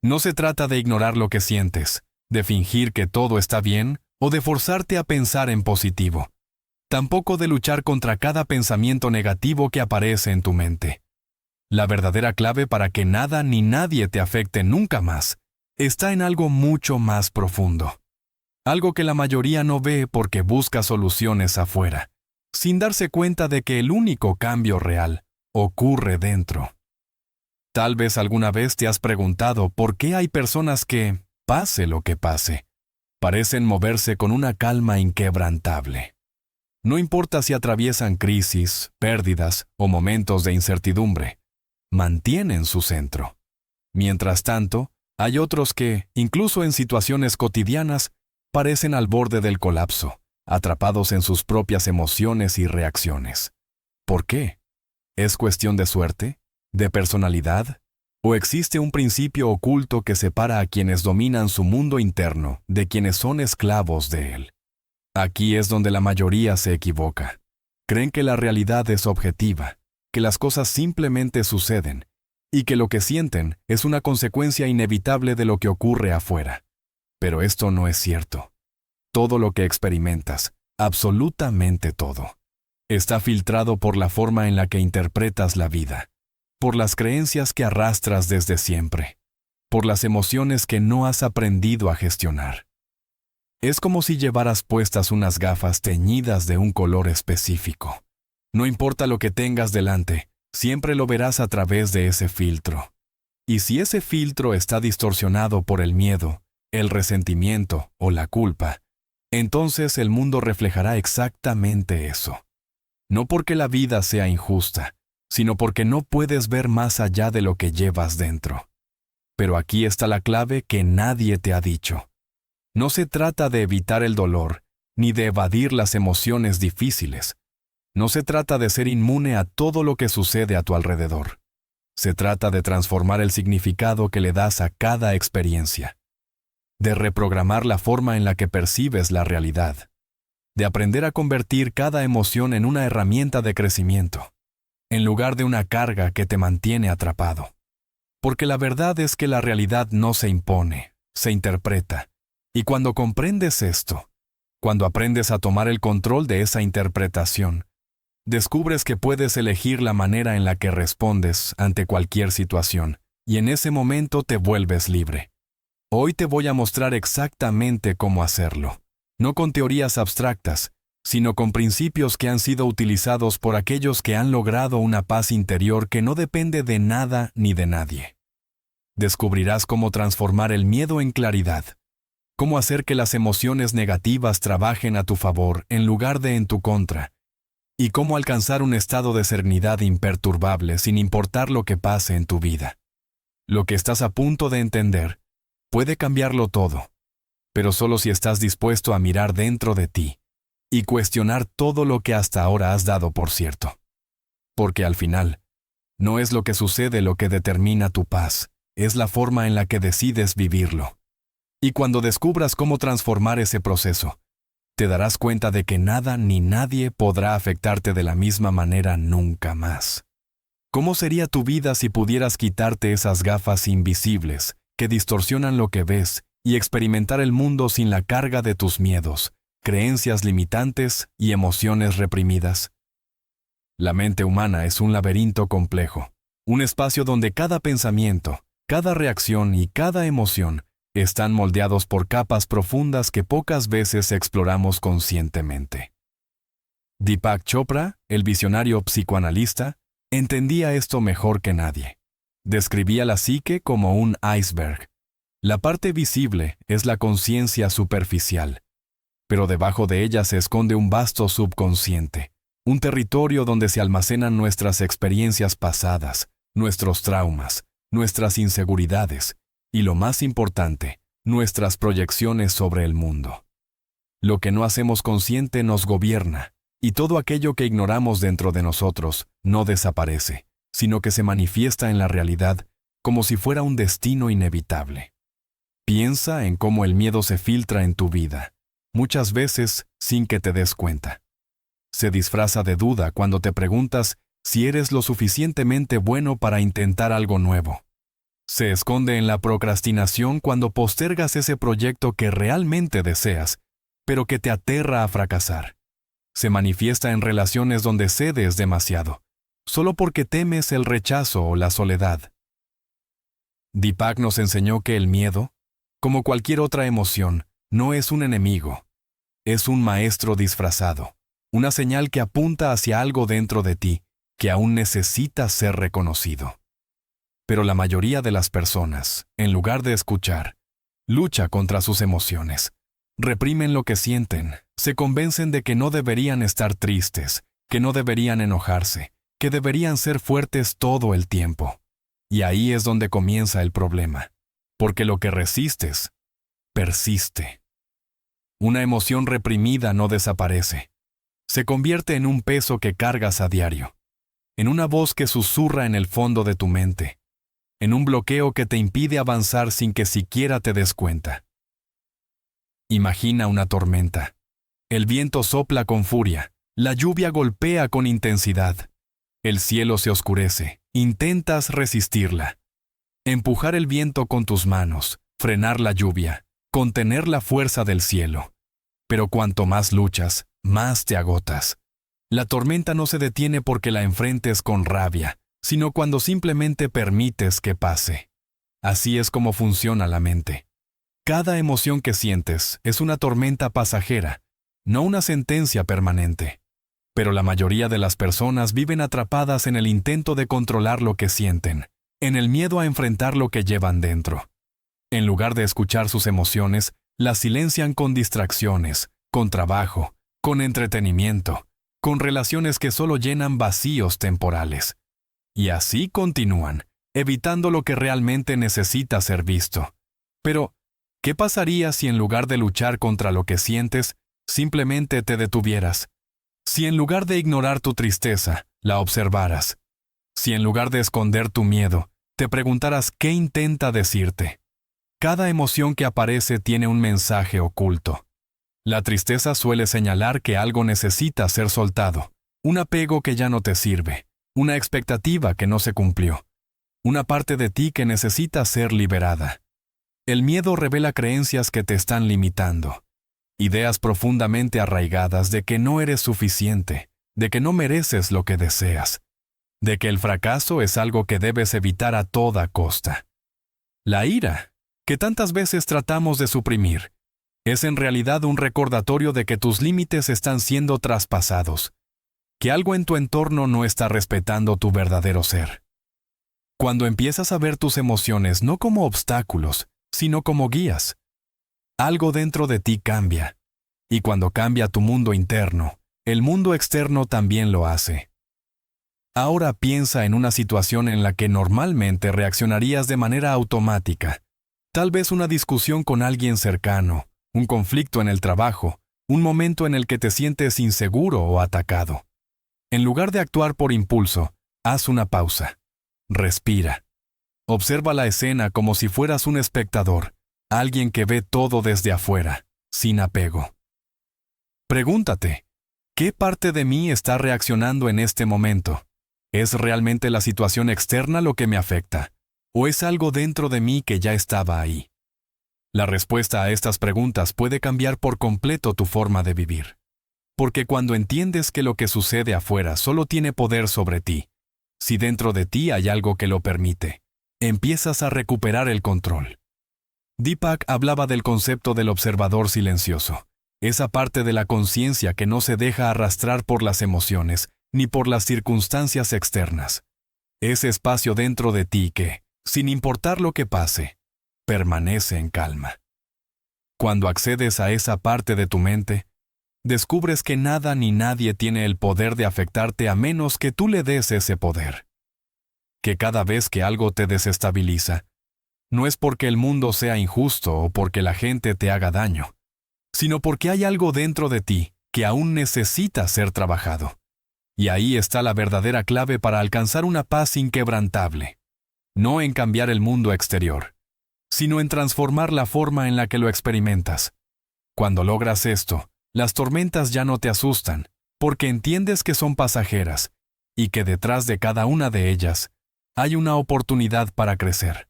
No se trata de ignorar lo que sientes, de fingir que todo está bien o de forzarte a pensar en positivo. Tampoco de luchar contra cada pensamiento negativo que aparece en tu mente. La verdadera clave para que nada ni nadie te afecte nunca más está en algo mucho más profundo. Algo que la mayoría no ve porque busca soluciones afuera, sin darse cuenta de que el único cambio real ocurre dentro. Tal vez alguna vez te has preguntado por qué hay personas que, pase lo que pase, parecen moverse con una calma inquebrantable. No importa si atraviesan crisis, pérdidas o momentos de incertidumbre, mantienen su centro. Mientras tanto, hay otros que, incluso en situaciones cotidianas, parecen al borde del colapso, atrapados en sus propias emociones y reacciones. ¿Por qué? ¿Es cuestión de suerte? ¿De personalidad? ¿O existe un principio oculto que separa a quienes dominan su mundo interno de quienes son esclavos de él? Aquí es donde la mayoría se equivoca. Creen que la realidad es objetiva, que las cosas simplemente suceden, y que lo que sienten es una consecuencia inevitable de lo que ocurre afuera. Pero esto no es cierto. Todo lo que experimentas, absolutamente todo, está filtrado por la forma en la que interpretas la vida, por las creencias que arrastras desde siempre, por las emociones que no has aprendido a gestionar. Es como si llevaras puestas unas gafas teñidas de un color específico. No importa lo que tengas delante, siempre lo verás a través de ese filtro. Y si ese filtro está distorsionado por el miedo, el resentimiento o la culpa, entonces el mundo reflejará exactamente eso. No porque la vida sea injusta, sino porque no puedes ver más allá de lo que llevas dentro. Pero aquí está la clave que nadie te ha dicho. No se trata de evitar el dolor, ni de evadir las emociones difíciles. No se trata de ser inmune a todo lo que sucede a tu alrededor. Se trata de transformar el significado que le das a cada experiencia. De reprogramar la forma en la que percibes la realidad. De aprender a convertir cada emoción en una herramienta de crecimiento, en lugar de una carga que te mantiene atrapado. Porque la verdad es que la realidad no se impone, se interpreta. Y cuando comprendes esto, cuando aprendes a tomar el control de esa interpretación, descubres que puedes elegir la manera en la que respondes ante cualquier situación, y en ese momento te vuelves libre. Hoy te voy a mostrar exactamente cómo hacerlo, no con teorías abstractas, sino con principios que han sido utilizados por aquellos que han logrado una paz interior que no depende de nada ni de nadie. Descubrirás cómo transformar el miedo en claridad, cómo hacer que las emociones negativas trabajen a tu favor en lugar de en tu contra, y cómo alcanzar un estado de serenidad imperturbable sin importar lo que pase en tu vida. Lo que estás a punto de entender puede cambiarlo todo, pero solo si estás dispuesto a mirar dentro de ti y cuestionar todo lo que hasta ahora has dado por cierto. Porque al final, no es lo que sucede lo que determina tu paz, es la forma en la que decides vivirlo. Y cuando descubras cómo transformar ese proceso, te darás cuenta de que nada ni nadie podrá afectarte de la misma manera nunca más. ¿Cómo sería tu vida si pudieras quitarte esas gafas invisibles que distorsionan lo que ves y experimentar el mundo sin la carga de tus miedos, creencias limitantes y emociones reprimidas? La mente humana es un laberinto complejo, un espacio donde cada pensamiento, cada reacción y cada emoción están moldeados por capas profundas que pocas veces exploramos conscientemente. Deepak Chopra, el visionario psicoanalista, entendía esto mejor que nadie. Describía la psique como un iceberg. La parte visible es la conciencia superficial, pero debajo de ella se esconde un vasto subconsciente, un territorio donde se almacenan nuestras experiencias pasadas, nuestros traumas, nuestras inseguridades y, lo más importante, nuestras proyecciones sobre el mundo. Lo que no hacemos consciente nos gobierna, y todo aquello que ignoramos dentro de nosotros no desaparece, sino que se manifiesta en la realidad como si fuera un destino inevitable. Piensa en cómo el miedo se filtra en tu vida, muchas veces sin que te des cuenta. Se disfraza de duda cuando te preguntas si eres lo suficientemente bueno para intentar algo nuevo. Se esconde en la procrastinación cuando postergas ese proyecto que realmente deseas, pero que te aterra a fracasar. Se manifiesta en relaciones donde cedes demasiado, solo porque temes el rechazo o la soledad. Deepak nos enseñó que el miedo, como cualquier otra emoción, no es un enemigo. Es un maestro disfrazado, una señal que apunta hacia algo dentro de ti que aún necesita ser reconocido. Pero la mayoría de las personas, en lugar de escuchar, lucha contra sus emociones. Reprimen lo que sienten, se convencen de que no deberían estar tristes, que no deberían enojarse, que deberían ser fuertes todo el tiempo. Y ahí es donde comienza el problema, porque lo que resistes, persiste. Una emoción reprimida no desaparece. Se convierte en un peso que cargas a diario, en una voz que susurra en el fondo de tu mente, en un bloqueo que te impide avanzar sin que siquiera te des cuenta. Imagina una tormenta. El viento sopla con furia, la lluvia golpea con intensidad. El cielo se oscurece, intentas resistirla. Empujar el viento con tus manos, frenar la lluvia, contener la fuerza del cielo. Pero cuanto más luchas, más te agotas. La tormenta no se detiene porque la enfrentes con rabia, sino cuando simplemente permites que pase. Así es como funciona la mente. Cada emoción que sientes es una tormenta pasajera, no una sentencia permanente. Pero la mayoría de las personas viven atrapadas en el intento de controlar lo que sienten, en el miedo a enfrentar lo que llevan dentro. En lugar de escuchar sus emociones, las silencian con distracciones, con trabajo, con entretenimiento, con relaciones que solo llenan vacíos temporales. Y así continúan, evitando lo que realmente necesita ser visto. Pero, ¿qué pasaría si en lugar de luchar contra lo que sientes, simplemente te detuvieras? Si en lugar de ignorar tu tristeza, la observaras. Si en lugar de esconder tu miedo, te preguntaras qué intenta decirte. Cada emoción que aparece tiene un mensaje oculto. La tristeza suele señalar que algo necesita ser soltado, un apego que ya no te sirve, una expectativa que no se cumplió, una parte de ti que necesita ser liberada. El miedo revela creencias que te están limitando, ideas profundamente arraigadas de que no eres suficiente, de que no mereces lo que deseas, de que el fracaso es algo que debes evitar a toda costa. La ira, que tantas veces tratamos de suprimir, es en realidad un recordatorio de que tus límites están siendo traspasados, que algo en tu entorno no está respetando tu verdadero ser. Cuando empiezas a ver tus emociones no como obstáculos, sino como guías, algo dentro de ti cambia. Y cuando cambia tu mundo interno, el mundo externo también lo hace. Ahora piensa en una situación en la que normalmente reaccionarías de manera automática. Tal vez una discusión con alguien cercano, un conflicto en el trabajo, un momento en el que te sientes inseguro o atacado. En lugar de actuar por impulso, haz una pausa. Respira. Observa la escena como si fueras un espectador, alguien que ve todo desde afuera, sin apego. Pregúntate, ¿qué parte de mí está reaccionando en este momento? ¿Es realmente la situación externa lo que me afecta? ¿O es algo dentro de mí que ya estaba ahí? La respuesta a estas preguntas puede cambiar por completo tu forma de vivir. Porque cuando entiendes que lo que sucede afuera solo tiene poder sobre ti, si dentro de ti hay algo que lo permite, empiezas a recuperar el control. Deepak hablaba del concepto del observador silencioso, esa parte de la conciencia que no se deja arrastrar por las emociones ni por las circunstancias externas. Ese espacio dentro de ti que, sin importar lo que pase, permanece en calma. Cuando accedes a esa parte de tu mente, descubres que nada ni nadie tiene el poder de afectarte a menos que tú le des ese poder. Que cada vez que algo te desestabiliza, no es porque el mundo sea injusto o porque la gente te haga daño, sino porque hay algo dentro de ti que aún necesita ser trabajado. Y ahí está la verdadera clave para alcanzar una paz inquebrantable. No en cambiar el mundo exterior, sino en transformar la forma en la que lo experimentas. Cuando logras esto, las tormentas ya no te asustan, porque entiendes que son pasajeras y que detrás de cada una de ellas hay una oportunidad para crecer.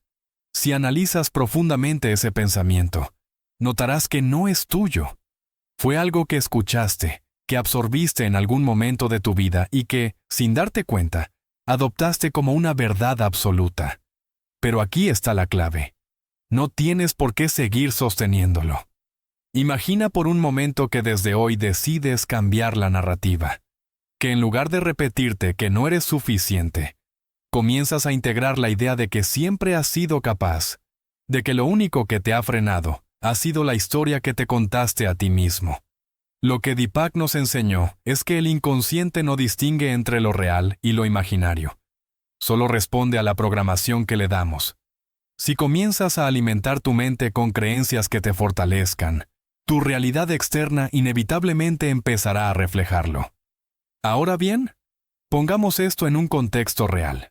Si analizas profundamente ese pensamiento, notarás que no es tuyo. Fue algo que escuchaste, que absorbiste en algún momento de tu vida y que, sin darte cuenta, adoptaste como una verdad absoluta. Pero aquí está la clave. No tienes por qué seguir sosteniéndolo. Imagina por un momento que desde hoy decides cambiar la narrativa. Que en lugar de repetirte que no eres suficiente, comienzas a integrar la idea de que siempre has sido capaz, de que lo único que te ha frenado ha sido la historia que te contaste a ti mismo. Lo que Deepak nos enseñó es que el inconsciente no distingue entre lo real y lo imaginario. Solo responde a la programación que le damos. Si comienzas a alimentar tu mente con creencias que te fortalezcan, tu realidad externa inevitablemente empezará a reflejarlo. Ahora bien, pongamos esto en un contexto real.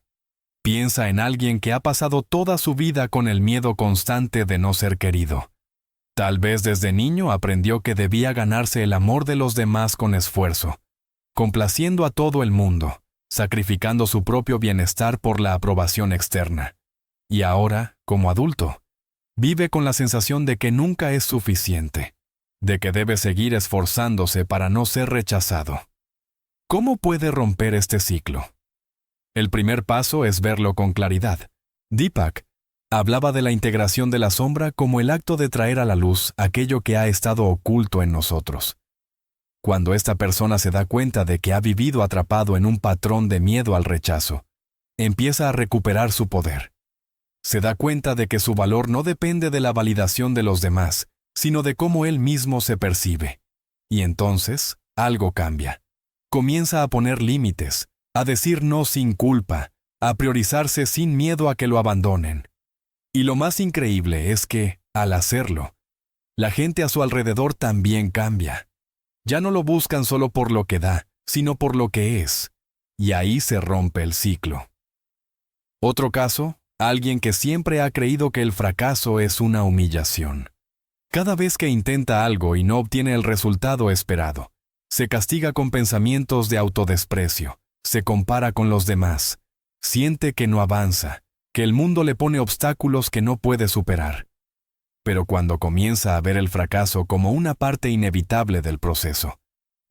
Piensa en alguien que ha pasado toda su vida con el miedo constante de no ser querido. Tal vez desde niño aprendió que debía ganarse el amor de los demás con esfuerzo, complaciendo a todo el mundo, sacrificando su propio bienestar por la aprobación externa. Y ahora, como adulto, vive con la sensación de que nunca es suficiente, de que debe seguir esforzándose para no ser rechazado. ¿Cómo puede romper este ciclo? El primer paso es verlo con claridad. Deepak hablaba de la integración de la sombra como el acto de traer a la luz aquello que ha estado oculto en nosotros. Cuando esta persona se da cuenta de que ha vivido atrapado en un patrón de miedo al rechazo, empieza a recuperar su poder. Se da cuenta de que su valor no depende de la validación de los demás, sino de cómo él mismo se percibe. Y entonces, algo cambia. Comienza a poner límites, a decir no sin culpa, a priorizarse sin miedo a que lo abandonen. Y lo más increíble es que, al hacerlo, la gente a su alrededor también cambia. Ya no lo buscan solo por lo que da, sino por lo que es. Y ahí se rompe el ciclo. Otro caso, alguien que siempre ha creído que el fracaso es una humillación. Cada vez que intenta algo y no obtiene el resultado esperado, se castiga con pensamientos de autodesprecio, se compara con los demás, siente que no avanza, que el mundo le pone obstáculos que no puede superar. Pero cuando comienza a ver el fracaso como una parte inevitable del proceso,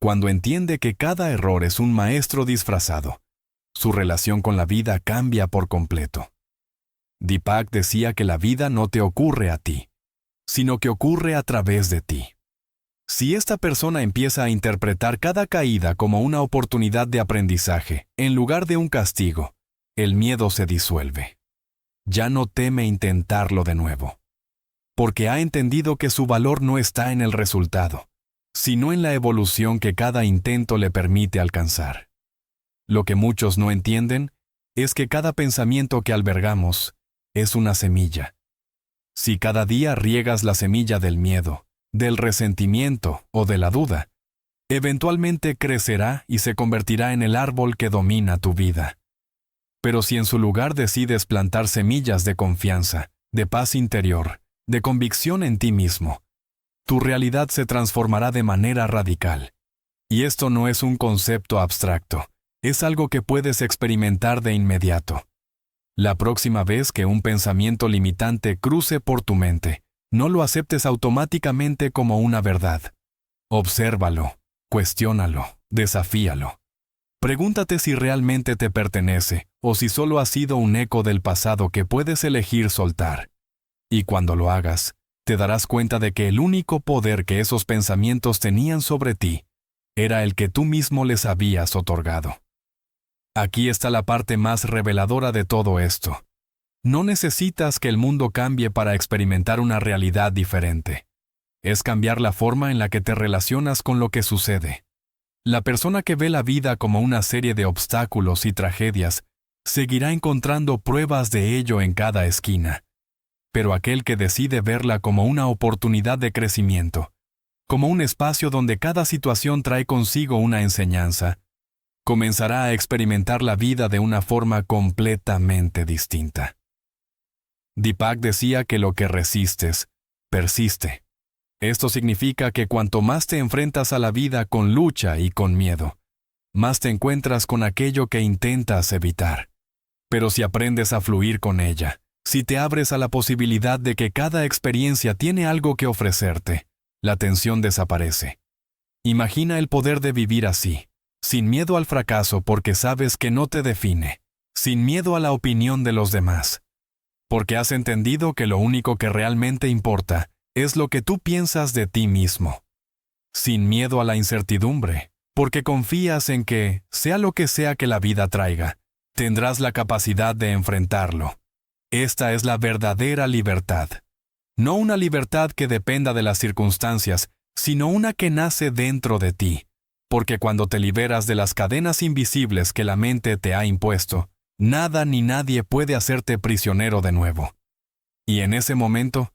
cuando entiende que cada error es un maestro disfrazado, su relación con la vida cambia por completo. Deepak decía que la vida no te ocurre a ti, sino que ocurre a través de ti. Si esta persona empieza a interpretar cada caída como una oportunidad de aprendizaje, en lugar de un castigo, el miedo se disuelve. Ya no teme intentarlo de nuevo, porque ha entendido que su valor no está en el resultado, sino en la evolución que cada intento le permite alcanzar. Lo que muchos no entienden es que cada pensamiento que albergamos es una semilla. Si cada día riegas la semilla del miedo, del resentimiento o de la duda, eventualmente crecerá y se convertirá en el árbol que domina tu vida. Pero si en su lugar decides plantar semillas de confianza, de paz interior, de convicción en ti mismo, tu realidad se transformará de manera radical. Y esto no es un concepto abstracto, es algo que puedes experimentar de inmediato. La próxima vez que un pensamiento limitante cruce por tu mente, no lo aceptes automáticamente como una verdad. Obsérvalo, cuestiónalo, desafíalo. Pregúntate si realmente te pertenece o si solo ha sido un eco del pasado que puedes elegir soltar. Y cuando lo hagas, te darás cuenta de que el único poder que esos pensamientos tenían sobre ti era el que tú mismo les habías otorgado. Aquí está la parte más reveladora de todo esto. No necesitas que el mundo cambie para experimentar una realidad diferente. Es cambiar la forma en la que te relacionas con lo que sucede. La persona que ve la vida como una serie de obstáculos y tragedias seguirá encontrando pruebas de ello en cada esquina. Pero aquel que decide verla como una oportunidad de crecimiento, como un espacio donde cada situación trae consigo una enseñanza, comenzará a experimentar la vida de una forma completamente distinta. Deepak decía que lo que resistes, persiste. Esto significa que cuanto más te enfrentas a la vida con lucha y con miedo, más te encuentras con aquello que intentas evitar. Pero si aprendes a fluir con ella, Si te abres a la posibilidad de que cada experiencia tiene algo que ofrecerte, la tensión desaparece. Imagina el poder de vivir así, sin miedo al fracaso porque sabes que no te define, sin miedo a la opinión de los demás, porque has entendido que lo único que realmente importa es lo que tú piensas de ti mismo. Sin miedo a la incertidumbre, porque confías en que, sea lo que sea que la vida traiga, tendrás la capacidad de enfrentarlo. Esta es la verdadera libertad. No una libertad que dependa de las circunstancias, sino una que nace dentro de ti, porque cuando te liberas de las cadenas invisibles que la mente te ha impuesto, nada ni nadie puede hacerte prisionero de nuevo. Y en ese momento,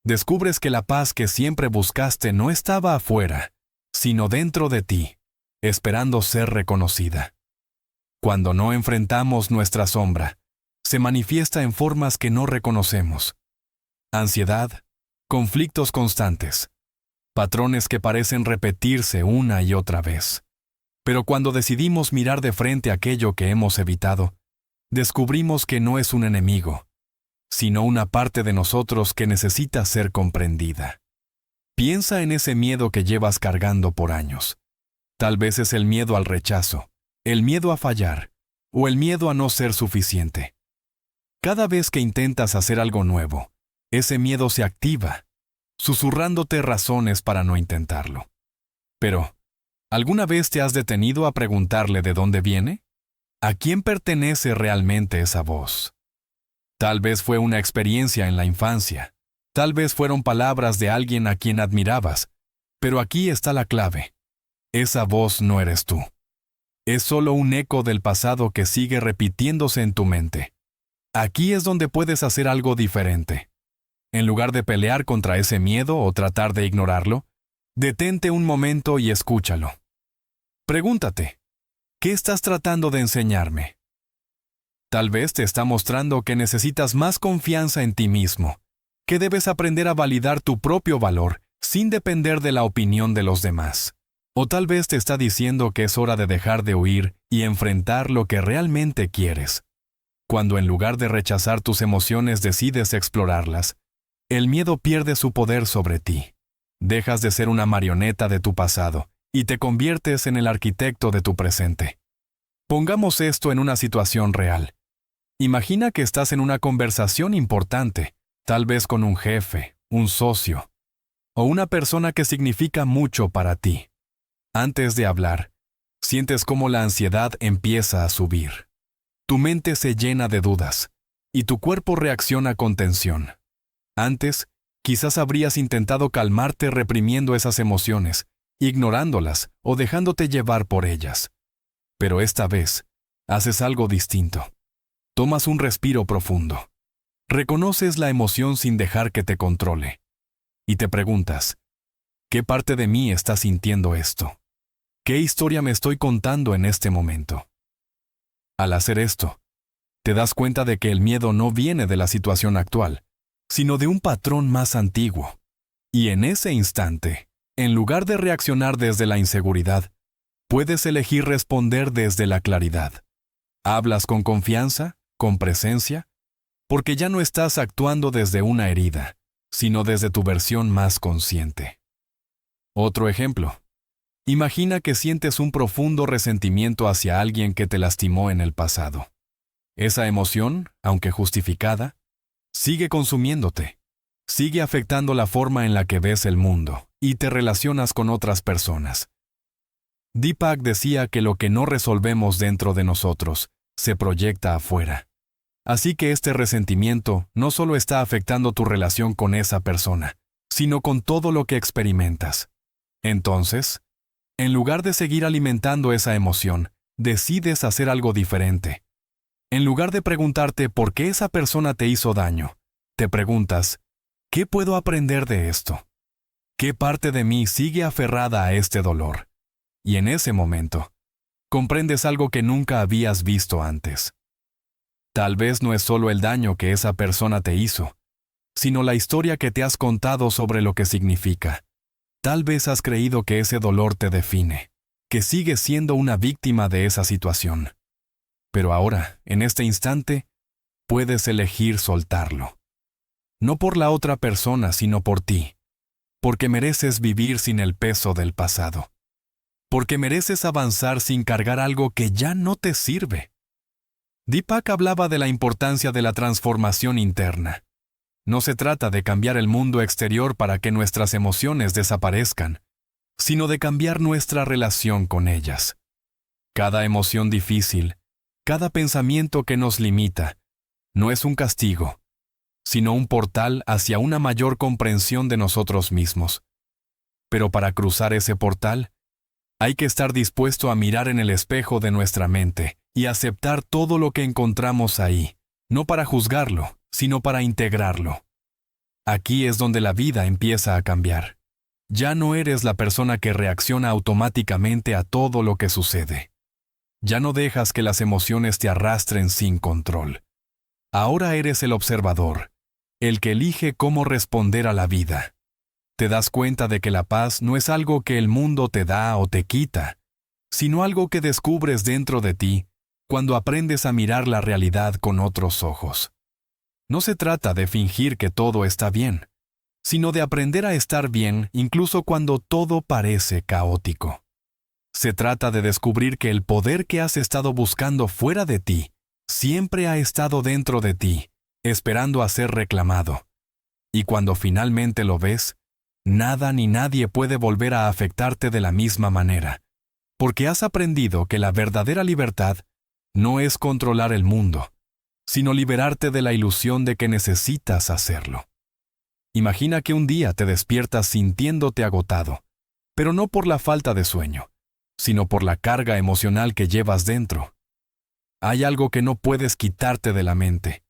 descubres que la paz que siempre buscaste no estaba afuera, sino dentro de ti, esperando ser reconocida. Cuando no enfrentamos nuestra sombra, se manifiesta en formas que no reconocemos. Ansiedad, conflictos constantes, patrones que parecen repetirse una y otra vez. Pero cuando decidimos mirar de frente aquello que hemos evitado, descubrimos que no es un enemigo, sino una parte de nosotros que necesita ser comprendida. Piensa en ese miedo que llevas cargando por años. Tal vez es el miedo al rechazo, el miedo a fallar, o el miedo a no ser suficiente. Cada vez que intentas hacer algo nuevo, ese miedo se activa, susurrándote razones para no intentarlo. Pero, ¿alguna vez te has detenido a preguntarle de dónde viene? ¿A quién pertenece realmente esa voz? Tal vez fue una experiencia en la infancia, tal vez fueron palabras de alguien a quien admirabas, pero aquí está la clave. Esa voz no eres tú. Es solo un eco del pasado que sigue repitiéndose en tu mente. Aquí es donde puedes hacer algo diferente. En lugar de pelear contra ese miedo o tratar de ignorarlo, detente un momento y escúchalo. Pregúntate, ¿qué estás tratando de enseñarme? Tal vez te está mostrando que necesitas más confianza en ti mismo, que debes aprender a validar tu propio valor sin depender de la opinión de los demás. O tal vez te está diciendo que es hora de dejar de huir y enfrentar lo que realmente quieres. Cuando en lugar de rechazar tus emociones decides explorarlas, el miedo pierde su poder sobre ti. Dejas de ser una marioneta de tu pasado y te conviertes en el arquitecto de tu presente. Pongamos esto en una situación real. Imagina que estás en una conversación importante, tal vez con un jefe, un socio, o una persona que significa mucho para ti. Antes de hablar, sientes cómo la ansiedad empieza a subir. Tu mente se llena de dudas, y tu cuerpo reacciona con tensión. Antes, quizás habrías intentado calmarte reprimiendo esas emociones, ignorándolas o dejándote llevar por ellas. Pero esta vez, haces algo distinto. Tomas un respiro profundo. Reconoces la emoción sin dejar que te controle. Y te preguntas, ¿qué parte de mí está sintiendo esto? ¿Qué historia me estoy contando en este momento? Al hacer esto, te das cuenta de que el miedo no viene de la situación actual, sino de un patrón más antiguo. Y en ese instante, en lugar de reaccionar desde la inseguridad, puedes elegir responder desde la claridad. Hablas con confianza, con presencia, porque ya no estás actuando desde una herida, sino desde tu versión más consciente. Otro ejemplo. Imagina que sientes un profundo resentimiento hacia alguien que te lastimó en el pasado. Esa emoción, aunque justificada, sigue consumiéndote, sigue afectando la forma en la que ves el mundo y te relacionas con otras personas. Deepak decía que lo que no resolvemos dentro de nosotros se proyecta afuera. Así que este resentimiento no solo está afectando tu relación con esa persona, sino con todo lo que experimentas. Entonces, en lugar de seguir alimentando esa emoción, decides hacer algo diferente. En lugar de preguntarte por qué esa persona te hizo daño, te preguntas, ¿qué puedo aprender de esto? ¿Qué parte de mí sigue aferrada a este dolor? Y en ese momento, comprendes algo que nunca habías visto antes. Tal vez no es solo el daño que esa persona te hizo, sino la historia que te has contado sobre lo que significa. Tal vez has creído que ese dolor te define, que sigues siendo una víctima de esa situación. Pero ahora, en este instante, puedes elegir soltarlo. No por la otra persona, sino por ti. Porque mereces vivir sin el peso del pasado. Porque mereces avanzar sin cargar algo que ya no te sirve. Deepak hablaba de la importancia de la transformación interna. No se trata de cambiar el mundo exterior para que nuestras emociones desaparezcan, sino de cambiar nuestra relación con ellas. Cada emoción difícil, cada pensamiento que nos limita, no es un castigo, sino un portal hacia una mayor comprensión de nosotros mismos. Pero para cruzar ese portal, hay que estar dispuesto a mirar en el espejo de nuestra mente y aceptar todo lo que encontramos ahí, no para juzgarlo, sino para integrarlo. Aquí es donde la vida empieza a cambiar. Ya no eres la persona que reacciona automáticamente a todo lo que sucede. Ya no dejas que las emociones te arrastren sin control. Ahora eres el observador, el que elige cómo responder a la vida. Te das cuenta de que la paz no es algo que el mundo te da o te quita, sino algo que descubres dentro de ti cuando aprendes a mirar la realidad con otros ojos. No se trata de fingir que todo está bien, sino de aprender a estar bien incluso cuando todo parece caótico. Se trata de descubrir que el poder que has estado buscando fuera de ti siempre ha estado dentro de ti, esperando a ser reclamado. Y cuando finalmente lo ves, nada ni nadie puede volver a afectarte de la misma manera, porque has aprendido que la verdadera libertad no es controlar el mundo, sino liberarte de la ilusión de que necesitas hacerlo. Imagina que un día te despiertas sintiéndote agotado, pero no por la falta de sueño, sino por la carga emocional que llevas dentro. Hay algo que no puedes quitarte de la mente,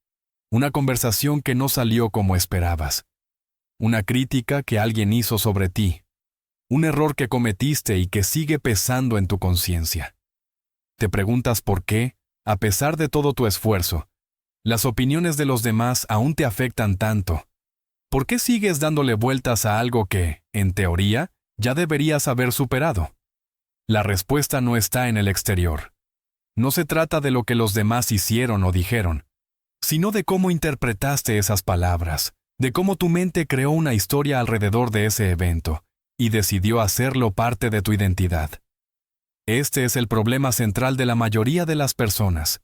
una conversación que no salió como esperabas, una crítica que alguien hizo sobre ti, un error que cometiste y que sigue pesando en tu conciencia. Te preguntas por qué, a pesar de todo tu esfuerzo, las opiniones de los demás aún te afectan tanto. ¿Por qué sigues dándole vueltas a algo que, en teoría, ya deberías haber superado? La respuesta no está en el exterior. No se trata de lo que los demás hicieron o dijeron, sino de cómo interpretaste esas palabras, de cómo tu mente creó una historia alrededor de ese evento y decidió hacerlo parte de tu identidad. Este es el problema central de la mayoría de las personas.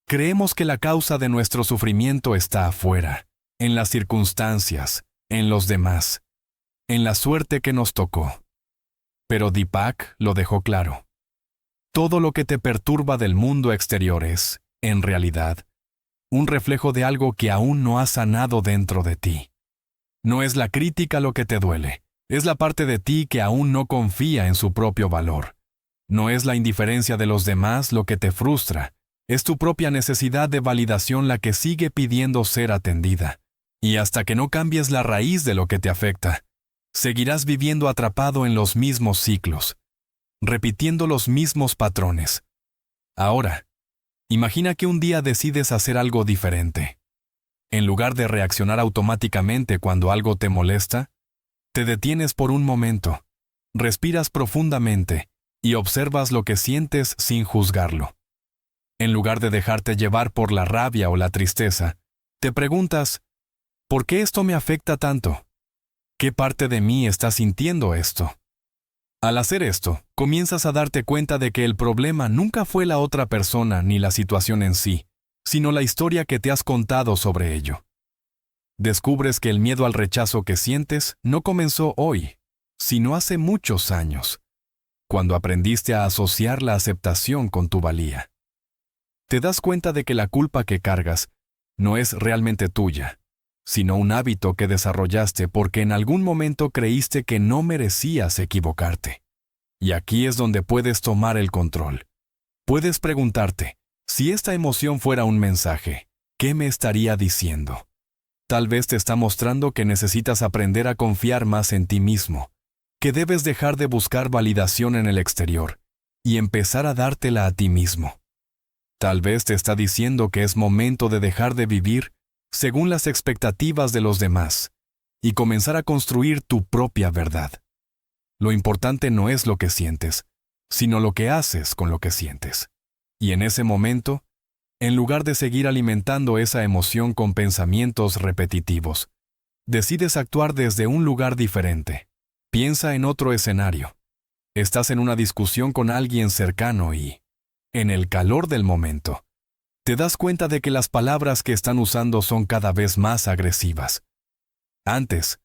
Creemos que la causa de nuestro sufrimiento está afuera, en las circunstancias, en los demás, en la suerte que nos tocó. Pero Deepak lo dejó claro. Todo lo que te perturba del mundo exterior es, en realidad, un reflejo de algo que aún no has sanado dentro de ti. No es la crítica lo que te duele, es la parte de ti que aún no confía en su propio valor. No es la indiferencia de los demás lo que te frustra, es tu propia necesidad de validación la que sigue pidiendo ser atendida. Y hasta que no cambies la raíz de lo que te afecta, seguirás viviendo atrapado en los mismos ciclos, repitiendo los mismos patrones. Ahora, imagina que un día decides hacer algo diferente. En lugar de reaccionar automáticamente cuando algo te molesta, te detienes por un momento, respiras profundamente y observas lo que sientes sin juzgarlo. En lugar de dejarte llevar por la rabia o la tristeza, te preguntas, ¿por qué esto me afecta tanto? ¿Qué parte de mí está sintiendo esto? Al hacer esto, comienzas a darte cuenta de que el problema nunca fue la otra persona ni la situación en sí, sino la historia que te has contado sobre ello. Descubres que el miedo al rechazo que sientes no comenzó hoy, sino hace muchos años, cuando aprendiste a asociar la aceptación con tu valía. Te das cuenta de que la culpa que cargas no es realmente tuya, sino un hábito que desarrollaste porque en algún momento creíste que no merecías equivocarte. Y aquí es donde puedes tomar el control. Puedes preguntarte, si esta emoción fuera un mensaje, ¿qué me estaría diciendo? Tal vez te está mostrando que necesitas aprender a confiar más en ti mismo, que debes dejar de buscar validación en el exterior y empezar a dártela a ti mismo. Tal vez te está diciendo que es momento de dejar de vivir según las expectativas de los demás y comenzar a construir tu propia verdad. Lo importante no es lo que sientes, sino lo que haces con lo que sientes. Y en ese momento, En lugar de seguir alimentando esa emoción con pensamientos repetitivos, decides actuar desde un lugar diferente. Piensa en otro escenario. Estás en una discusión con alguien cercano y, en el calor del momento, te das cuenta de que las palabras que están usando son cada vez más agresivas. Antes,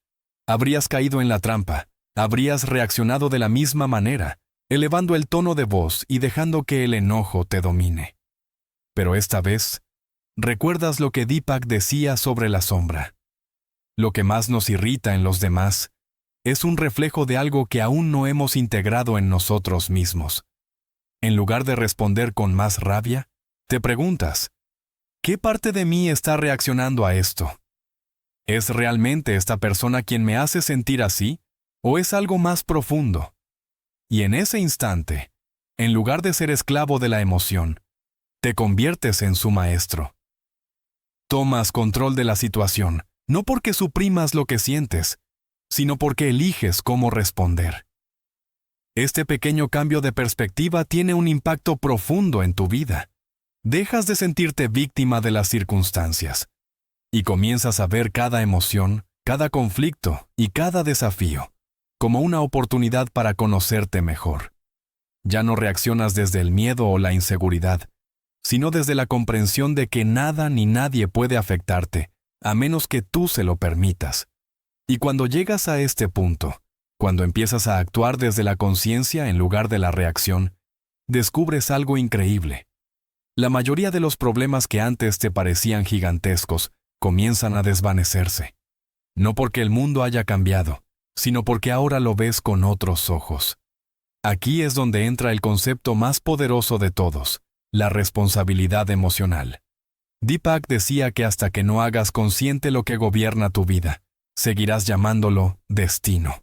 habrías caído en la trampa, habrías reaccionado de la misma manera, elevando el tono de voz y dejando que el enojo te domine. Pero esta vez, recuerdas lo que Deepak decía sobre la sombra. Lo que más nos irrita en los demás es un reflejo de algo que aún no hemos integrado en nosotros mismos. En lugar de responder con más rabia, te preguntas, ¿qué parte de mí está reaccionando a esto? ¿Es realmente esta persona quien me hace sentir así? ¿O es algo más profundo? Y en ese instante, en lugar de ser esclavo de la emoción, te conviertes en su maestro. Tomas control de la situación, no porque suprimas lo que sientes, sino porque eliges cómo responder. Este pequeño cambio de perspectiva tiene un impacto profundo en tu vida. Dejas de sentirte víctima de las circunstancias y comienzas a ver cada emoción, cada conflicto y cada desafío como una oportunidad para conocerte mejor. Ya no reaccionas desde el miedo o la inseguridad, sino desde la comprensión de que nada ni nadie puede afectarte, a menos que tú se lo permitas. Y cuando llegas a este punto, cuando empiezas a actuar desde la conciencia en lugar de la reacción, descubres algo increíble. La mayoría de los problemas que antes te parecían gigantescos comienzan a desvanecerse. No porque el mundo haya cambiado, sino porque ahora lo ves con otros ojos. Aquí es donde entra el concepto más poderoso de todos, la responsabilidad emocional. Deepak decía que hasta que no hagas consciente lo que gobierna tu vida, seguirás llamándolo destino.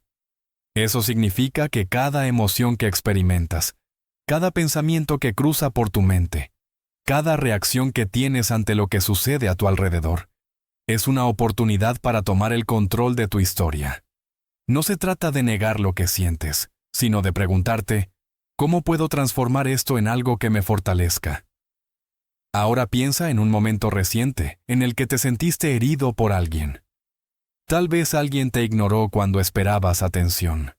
Eso significa que cada emoción que experimentas, cada pensamiento que cruza por tu mente, cada reacción que tienes ante lo que sucede a tu alrededor, es una oportunidad para tomar el control de tu historia. No se trata de negar lo que sientes, sino de preguntarte, ¿cómo puedo transformar esto en algo que me fortalezca? Ahora piensa en un momento reciente en el que te sentiste herido por alguien. Tal vez alguien te ignoró cuando esperabas atención.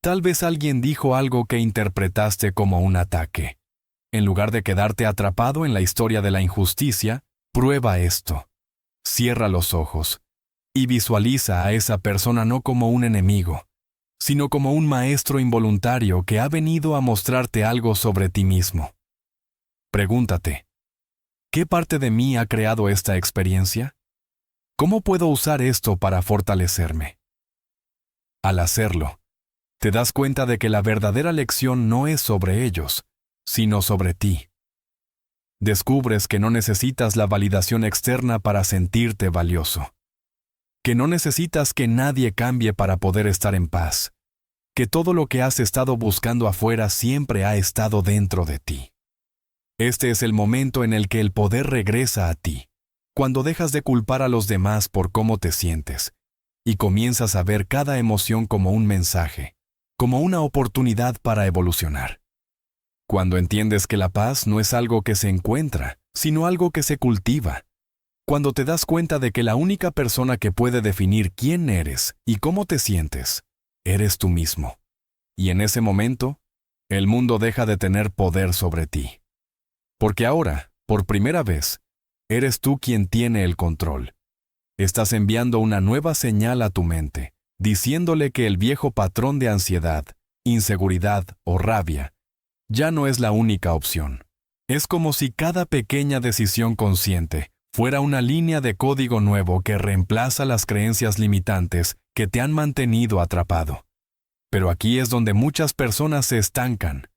Tal vez alguien dijo algo que interpretaste como un ataque. En lugar de quedarte atrapado en la historia de la injusticia, prueba esto. Cierra los ojos y visualiza a esa persona no como un enemigo, sino como un maestro involuntario que ha venido a mostrarte algo sobre ti mismo. Pregúntate, ¿qué parte de mí ha creado esta experiencia? ¿Cómo puedo usar esto para fortalecerme? Al hacerlo, te das cuenta de que la verdadera lección no es sobre ellos, sino sobre ti. Descubres que no necesitas la validación externa para sentirte valioso, que no necesitas que nadie cambie para poder estar en paz, que todo lo que has estado buscando afuera siempre ha estado dentro de ti. Este es el momento en el que el poder regresa a ti, cuando dejas de culpar a los demás por cómo te sientes, y comienzas a ver cada emoción como un mensaje, como una oportunidad para evolucionar. Cuando entiendes que la paz no es algo que se encuentra, sino algo que se cultiva. Cuando te das cuenta de que la única persona que puede definir quién eres y cómo te sientes, eres tú mismo. Y en ese momento, el mundo deja de tener poder sobre ti. Porque ahora, por primera vez, eres tú quien tiene el control. Estás enviando una nueva señal a tu mente, diciéndole que el viejo patrón de ansiedad, inseguridad o rabia ya no es la única opción. Es como si cada pequeña decisión consciente fuera una línea de código nuevo que reemplaza las creencias limitantes que te han mantenido atrapado. Pero aquí es donde muchas personas se estancan.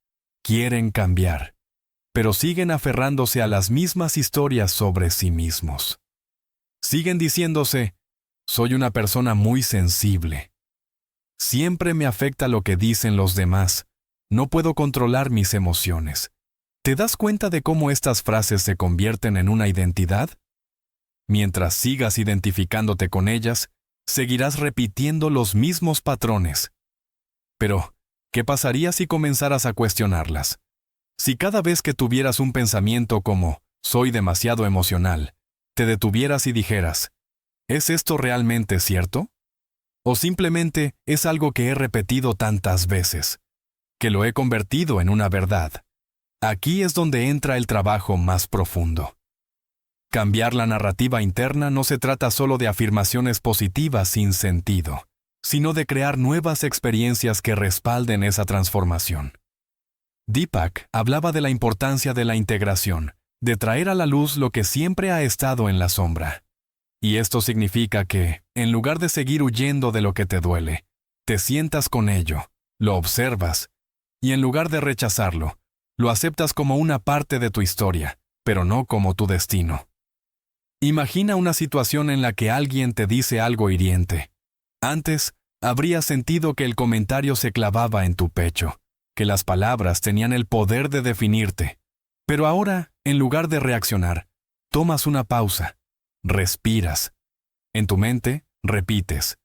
Quieren cambiar, pero siguen aferrándose a las mismas historias sobre sí mismos. Siguen diciéndose, soy una persona muy sensible. Siempre me afecta lo que dicen los demás. No puedo controlar mis emociones. ¿Te das cuenta de cómo estas frases se convierten en una identidad? Mientras sigas identificándote con ellas, seguirás repitiendo los mismos patrones. Pero, ¿qué pasaría si comenzaras a cuestionarlas? Si cada vez que tuvieras un pensamiento como, soy demasiado emocional, te detuvieras y dijeras, ¿es esto realmente cierto? ¿O simplemente es algo que he repetido tantas veces, que lo he convertido en una verdad? Aquí es donde entra el trabajo más profundo. Cambiar la narrativa interna no se trata solo de afirmaciones positivas sin sentido, sino de crear nuevas experiencias que respalden esa transformación. Deepak hablaba de la importancia de la integración, de traer a la luz lo que siempre ha estado en la sombra. Y esto significa que, en lugar de seguir huyendo de lo que te duele, te sientas con ello, lo observas, y en lugar de rechazarlo, lo aceptas como una parte de tu historia, pero no como tu destino. Imagina una situación en la que alguien te dice algo hiriente. Antes, habrías sentido que el comentario se clavaba en tu pecho, que las palabras tenían el poder de definirte. Pero ahora, en lugar de reaccionar, tomas una pausa, respiras. En tu mente, repites,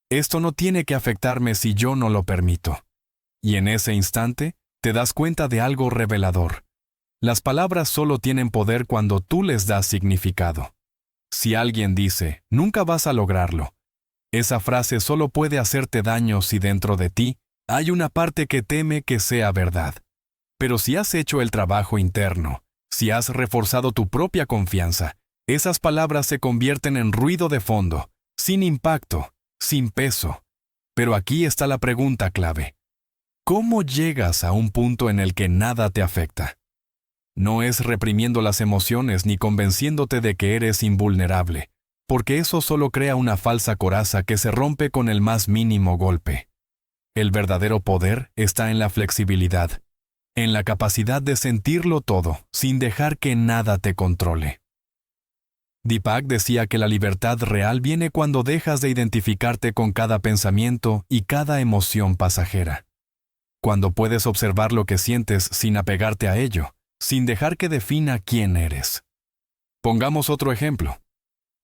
esto no tiene que afectarme si yo no lo permito. Y en ese instante, te das cuenta de algo revelador. Las palabras solo tienen poder cuando tú les das significado. Si alguien dice, nunca vas a lograrlo, esa frase solo puede hacerte daño si dentro de ti hay una parte que teme que sea verdad. Pero si has hecho el trabajo interno, si has reforzado tu propia confianza, esas palabras se convierten en ruido de fondo, sin impacto, sin peso. Pero aquí está la pregunta clave. ¿Cómo llegas a un punto en el que nada te afecta? No es reprimiendo las emociones ni convenciéndote de que eres invulnerable, porque eso solo crea una falsa coraza que se rompe con el más mínimo golpe. El verdadero poder está en la flexibilidad, en la capacidad de sentirlo todo, sin dejar que nada te controle. Deepak decía que la libertad real viene cuando dejas de identificarte con cada pensamiento y cada emoción pasajera. Cuando puedes observar lo que sientes sin apegarte a ello, sin dejar que defina quién eres. Pongamos otro ejemplo.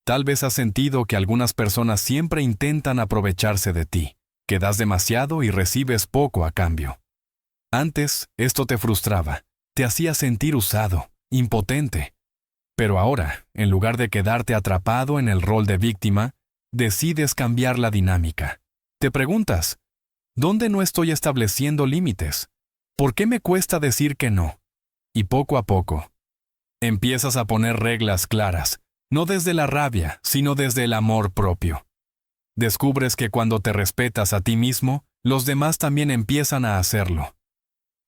Tal vez has sentido que algunas personas siempre intentan aprovecharse de ti, que das demasiado y recibes poco a cambio. Antes, esto te frustraba, te hacía sentir usado, impotente. Pero ahora, en lugar de quedarte atrapado en el rol de víctima, decides cambiar la dinámica. Te preguntas, ¿dónde no estoy estableciendo límites? ¿Por qué me cuesta decir que no? Y poco a poco, empiezas a poner reglas claras, no desde la rabia, sino desde el amor propio. Descubres que cuando te respetas a ti mismo, los demás también empiezan a hacerlo.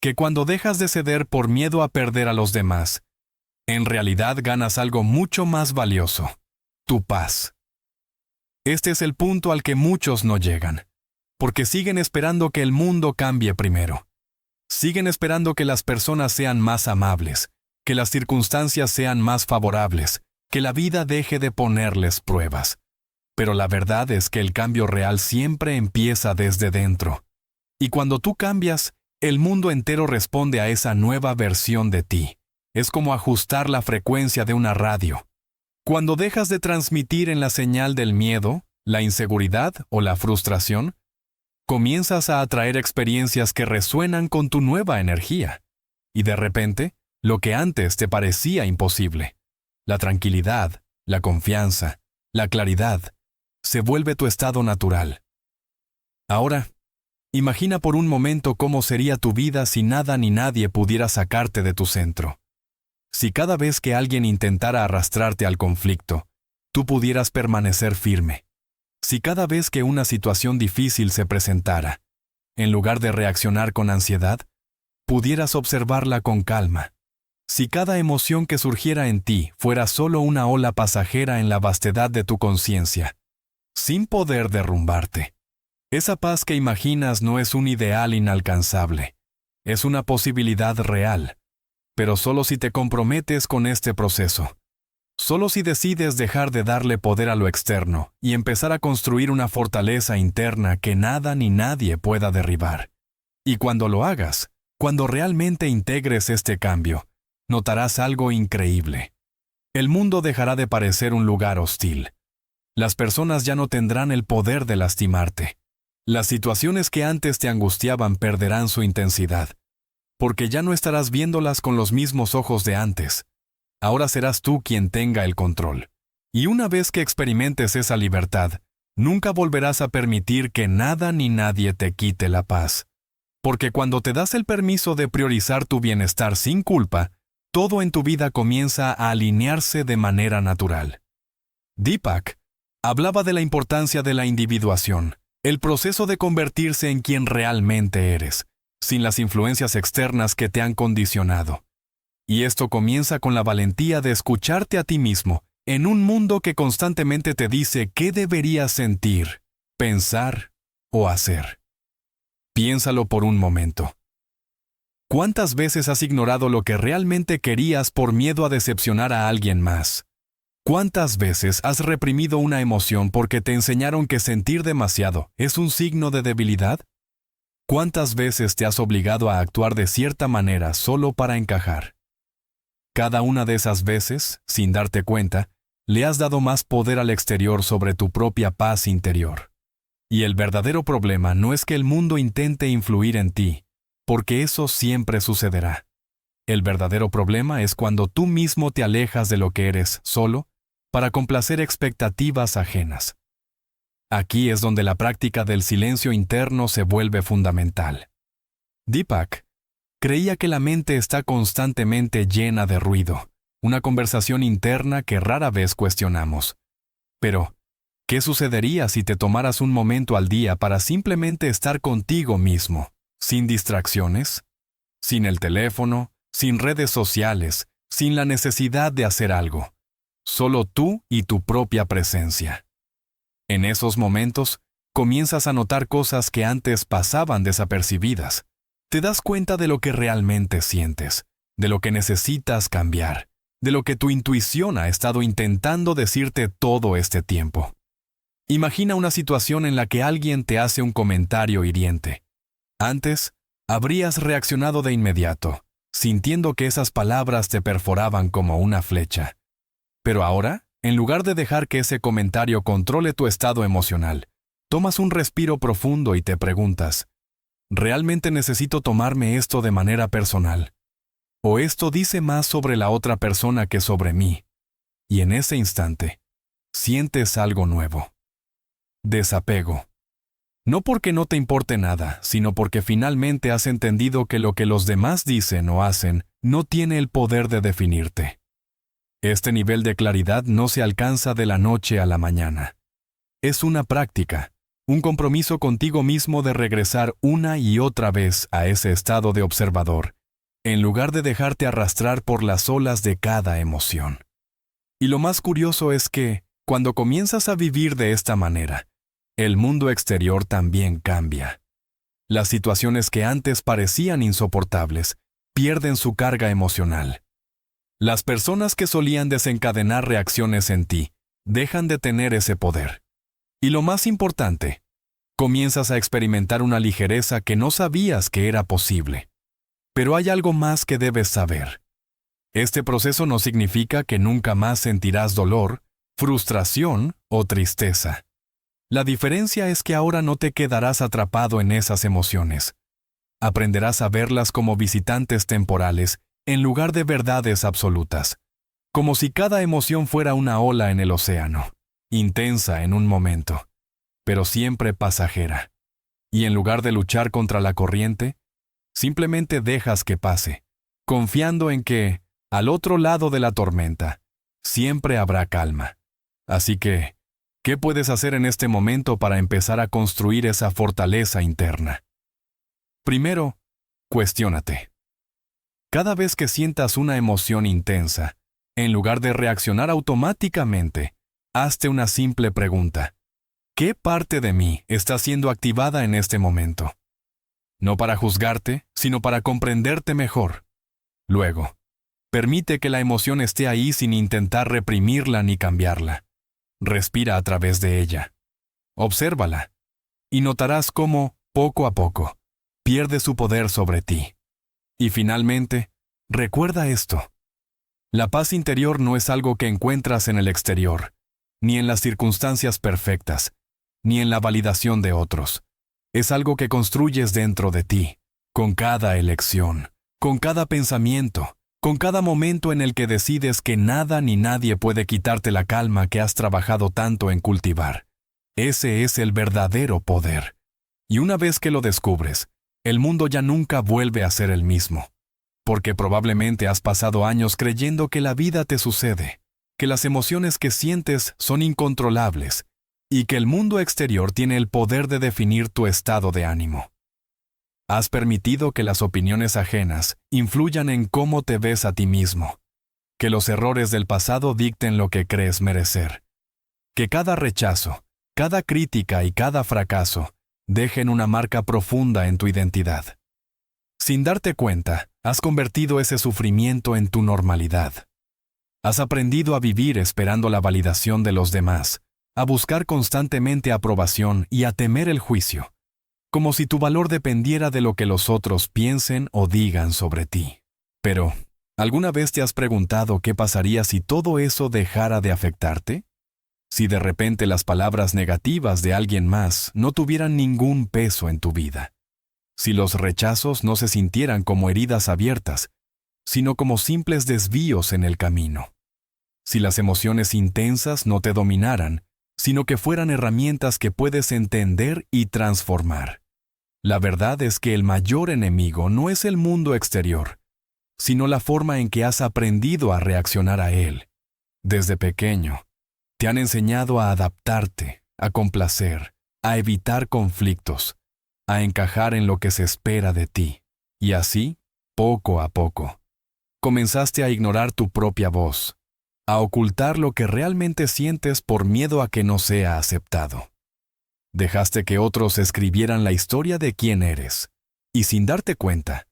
Que cuando dejas de ceder por miedo a perder a los demás, en realidad ganas algo mucho más valioso, tu paz. Este es el punto al que muchos no llegan, porque siguen esperando que el mundo cambie primero. Siguen esperando que las personas sean más amables, que las circunstancias sean más favorables, que la vida deje de ponerles pruebas. Pero la verdad es que el cambio real siempre empieza desde dentro. Y cuando tú cambias, el mundo entero responde a esa nueva versión de ti. Es como ajustar la frecuencia de una radio. Cuando dejas de transmitir en la señal del miedo, la inseguridad o la frustración, comienzas a atraer experiencias que resuenan con tu nueva energía. Y de repente, lo que antes te parecía imposible, la tranquilidad, la confianza, la claridad, se vuelve tu estado natural. Ahora, imagina por un momento cómo sería tu vida si nada ni nadie pudiera sacarte de tu centro. Si cada vez que alguien intentara arrastrarte al conflicto, tú pudieras permanecer firme. Si cada vez que una situación difícil se presentara, en lugar de reaccionar con ansiedad, pudieras observarla con calma. Si cada emoción que surgiera en ti fuera solo una ola pasajera en la vastedad de tu conciencia, sin poder derrumbarte. Esa paz que imaginas no es un ideal inalcanzable, es una posibilidad real, pero solo si te comprometes con este proceso. Solo si decides dejar de darle poder a lo externo y empezar a construir una fortaleza interna que nada ni nadie pueda derribar. Y cuando lo hagas, cuando realmente integres este cambio, notarás algo increíble. El mundo dejará de parecer un lugar hostil. Las personas ya no tendrán el poder de lastimarte. Las situaciones que antes te angustiaban perderán su intensidad, porque ya no estarás viéndolas con los mismos ojos de antes. Ahora serás tú quien tenga el control. Y una vez que experimentes esa libertad, nunca volverás a permitir que nada ni nadie te quite la paz. Porque cuando te das el permiso de priorizar tu bienestar sin culpa, todo en tu vida comienza a alinearse de manera natural. Deepak hablaba de la importancia de la individuación, el proceso de convertirse en quien realmente eres, sin las influencias externas que te han condicionado. Y esto comienza con la valentía de escucharte a ti mismo, en un mundo que constantemente te dice qué deberías sentir, pensar o hacer. Piénsalo por un momento. ¿Cuántas veces has ignorado lo que realmente querías por miedo a decepcionar a alguien más? ¿Cuántas veces has reprimido una emoción porque te enseñaron que sentir demasiado es un signo de debilidad? ¿Cuántas veces te has obligado a actuar de cierta manera solo para encajar? Cada una de esas veces, sin darte cuenta, le has dado más poder al exterior sobre tu propia paz interior. Y el verdadero problema no es que el mundo intente influir en ti, porque eso siempre sucederá. El verdadero problema es cuando tú mismo te alejas de lo que eres solo para complacer expectativas ajenas. Aquí es donde la práctica del silencio interno se vuelve fundamental. Deepak creía que la mente está constantemente llena de ruido, una conversación interna que rara vez cuestionamos. Pero, ¿qué sucedería si te tomaras un momento al día para simplemente estar contigo mismo, sin distracciones, sin el teléfono, sin redes sociales, sin la necesidad de hacer algo? Solo tú y tu propia presencia. En esos momentos, comienzas a notar cosas que antes pasaban desapercibidas. Te das cuenta de lo que realmente sientes, de lo que necesitas cambiar, de lo que tu intuición ha estado intentando decirte todo este tiempo. Imagina una situación en la que alguien te hace un comentario hiriente. Antes, habrías reaccionado de inmediato, sintiendo que esas palabras te perforaban como una flecha. Pero ahora, en lugar de dejar que ese comentario controle tu estado emocional, tomas un respiro profundo y te preguntas, ¿realmente necesito tomarme esto de manera personal? ¿O esto dice más sobre la otra persona que sobre mí? Y en ese instante, sientes algo nuevo. Desapego. No porque no te importe nada, sino porque finalmente has entendido que lo que los demás dicen o hacen no tiene el poder de definirte. Este nivel de claridad no se alcanza de la noche a la mañana. Es una práctica, un compromiso contigo mismo de regresar una y otra vez a ese estado de observador, en lugar de dejarte arrastrar por las olas de cada emoción. Y lo más curioso es que, cuando comienzas a vivir de esta manera, el mundo exterior también cambia. Las situaciones que antes parecían insoportables pierden su carga emocional. Las personas que solían desencadenar reacciones en ti dejan de tener ese poder. Y lo más importante, comienzas a experimentar una ligereza que no sabías que era posible. Pero hay algo más que debes saber. Este proceso no significa que nunca más sentirás dolor, frustración o tristeza. La diferencia es que ahora no te quedarás atrapado en esas emociones. Aprenderás a verlas como visitantes temporales en lugar de verdades absolutas, como si cada emoción fuera una ola en el océano, intensa en un momento, pero siempre pasajera. Y en lugar de luchar contra la corriente, simplemente dejas que pase, confiando en que, al otro lado de la tormenta, siempre habrá calma. Así que, ¿qué puedes hacer en este momento para empezar a construir esa fortaleza interna? Primero, cuestiónate. Cada vez que sientas una emoción intensa, en lugar de reaccionar automáticamente, hazte una simple pregunta. ¿Qué parte de mí está siendo activada en este momento? No para juzgarte, sino para comprenderte mejor. Luego, permite que la emoción esté ahí sin intentar reprimirla ni cambiarla. Respira a través de ella. Obsérvala. Y notarás cómo, poco a poco, pierde su poder sobre ti. Y finalmente, recuerda esto. La paz interior no es algo que encuentras en el exterior, ni en las circunstancias perfectas, ni en la validación de otros. Es algo que construyes dentro de ti, con cada elección, con cada pensamiento, con cada momento en el que decides que nada ni nadie puede quitarte la calma que has trabajado tanto en cultivar. Ese es el verdadero poder. Y una vez que lo descubres, el mundo ya nunca vuelve a ser el mismo. Porque probablemente has pasado años creyendo que la vida te sucede, que las emociones que sientes son incontrolables y que el mundo exterior tiene el poder de definir tu estado de ánimo. Has permitido que las opiniones ajenas influyan en cómo te ves a ti mismo, que los errores del pasado dicten lo que crees merecer, que cada rechazo, cada crítica y cada fracaso dejen una marca profunda en tu identidad. Sin darte cuenta, has convertido ese sufrimiento en tu normalidad. Has aprendido a vivir esperando la validación de los demás, a buscar constantemente aprobación y a temer el juicio, como si tu valor dependiera de lo que los otros piensen o digan sobre ti. Pero, ¿alguna vez te has preguntado qué pasaría si todo eso dejara de afectarte? Si de repente las palabras negativas de alguien más no tuvieran ningún peso en tu vida. Si los rechazos no se sintieran como heridas abiertas, sino como simples desvíos en el camino. Si las emociones intensas no te dominaran, sino que fueran herramientas que puedes entender y transformar. La verdad es que el mayor enemigo no es el mundo exterior, sino la forma en que has aprendido a reaccionar a él. Desde pequeño, te han enseñado a adaptarte, a complacer, a evitar conflictos, a encajar en lo que se espera de ti. Y así, poco a poco, comenzaste a ignorar tu propia voz, a ocultar lo que realmente sientes por miedo a que no sea aceptado. Dejaste que otros escribieran la historia de quién eres, y sin darte cuenta,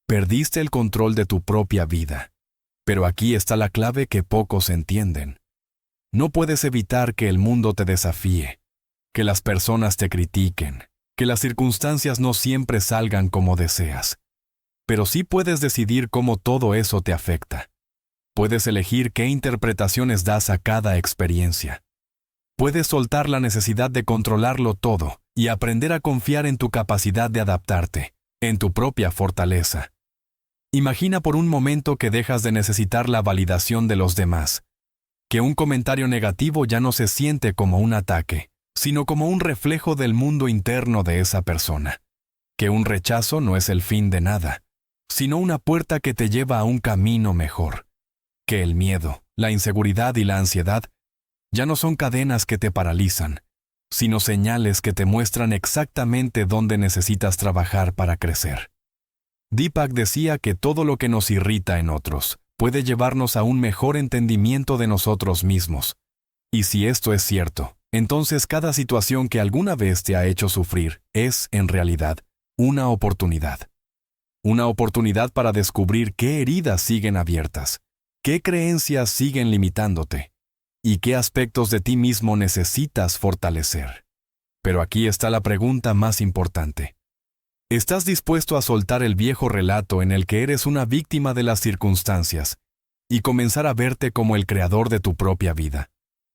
perdiste el control de tu propia vida. Pero aquí está la clave que pocos entienden. No puedes evitar que el mundo te desafíe, que las personas te critiquen, que las circunstancias no siempre salgan como deseas. Pero sí puedes decidir cómo todo eso te afecta. Puedes elegir qué interpretaciones das a cada experiencia. Puedes soltar la necesidad de controlarlo todo y aprender a confiar en tu capacidad de adaptarte, en tu propia fortaleza. Imagina por un momento que dejas de necesitar la validación de los demás, que un comentario negativo ya no se siente como un ataque, sino como un reflejo del mundo interno de esa persona, que un rechazo no es el fin de nada, sino una puerta que te lleva a un camino mejor, que el miedo, la inseguridad y la ansiedad ya no son cadenas que te paralizan, sino señales que te muestran exactamente dónde necesitas trabajar para crecer. Deepak decía que todo lo que nos irrita en otros puede llevarnos a un mejor entendimiento de nosotros mismos. Y si esto es cierto, entonces cada situación que alguna vez te ha hecho sufrir es, en realidad, una oportunidad. Una oportunidad para descubrir qué heridas siguen abiertas, qué creencias siguen limitándote y qué aspectos de ti mismo necesitas fortalecer. Pero aquí está la pregunta más importante. ¿Estás dispuesto a soltar el viejo relato en el que eres una víctima de las circunstancias y comenzar a verte como el creador de tu propia vida?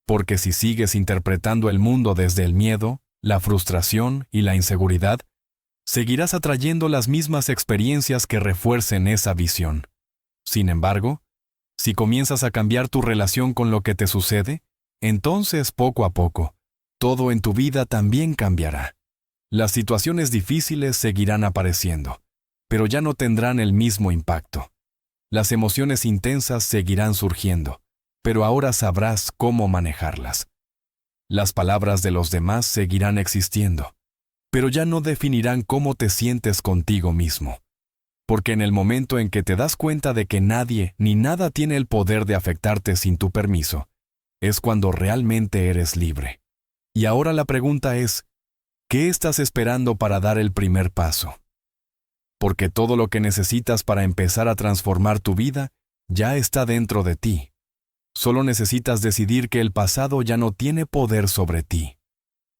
Porque si sigues interpretando el mundo desde el miedo, la frustración y la inseguridad, seguirás atrayendo las mismas experiencias que refuercen esa visión. Sin embargo, si comienzas a cambiar tu relación con lo que te sucede, entonces poco a poco, todo en tu vida también cambiará. Las situaciones difíciles seguirán apareciendo, pero ya no tendrán el mismo impacto. Las emociones intensas seguirán surgiendo, pero ahora sabrás cómo manejarlas. Las palabras de los demás seguirán existiendo, pero ya no definirán cómo te sientes contigo mismo. Porque en el momento en que te das cuenta de que nadie ni nada tiene el poder de afectarte sin tu permiso, es cuando realmente eres libre. Y ahora la pregunta es, ¿qué estás esperando para dar el primer paso? Porque todo lo que necesitas para empezar a transformar tu vida ya está dentro de ti. Solo necesitas decidir que el pasado ya no tiene poder sobre ti,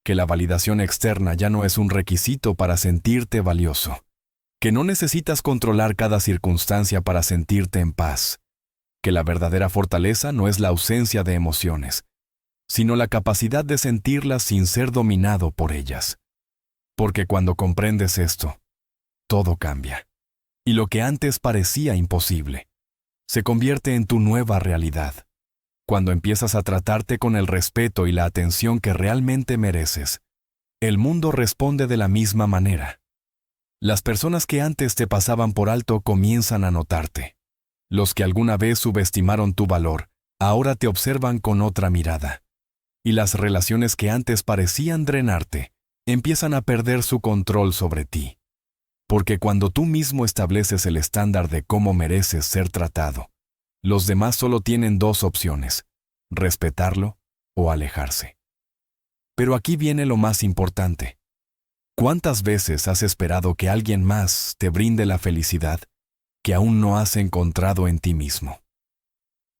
que la validación externa ya no es un requisito para sentirte valioso, que no necesitas controlar cada circunstancia para sentirte en paz, que la verdadera fortaleza no es la ausencia de emociones, sino la capacidad de sentirlas sin ser dominado por ellas. Porque cuando comprendes esto, todo cambia. Y lo que antes parecía imposible, se convierte en tu nueva realidad. Cuando empiezas a tratarte con el respeto y la atención que realmente mereces, el mundo responde de la misma manera. Las personas que antes te pasaban por alto comienzan a notarte. Los que alguna vez subestimaron tu valor, ahora te observan con otra mirada. Y las relaciones que antes parecían drenarte, empiezan a perder su control sobre ti. Porque cuando tú mismo estableces el estándar de cómo mereces ser tratado, los demás solo tienen dos opciones: respetarlo o alejarse. Pero aquí viene lo más importante. ¿Cuántas veces has esperado que alguien más te brinde la felicidad que aún no has encontrado en ti mismo?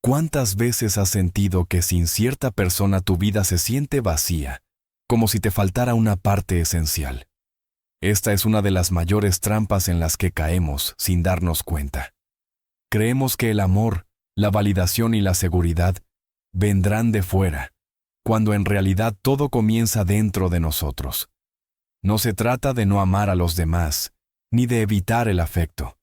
¿Cuántas veces has sentido que sin cierta persona tu vida se siente vacía, como si te faltara una parte esencial? Esta es una de las mayores trampas en las que caemos sin darnos cuenta. Creemos que el amor, la validación y la seguridad vendrán de fuera, cuando en realidad todo comienza dentro de nosotros. No se trata de no amar a los demás, ni de evitar el afecto,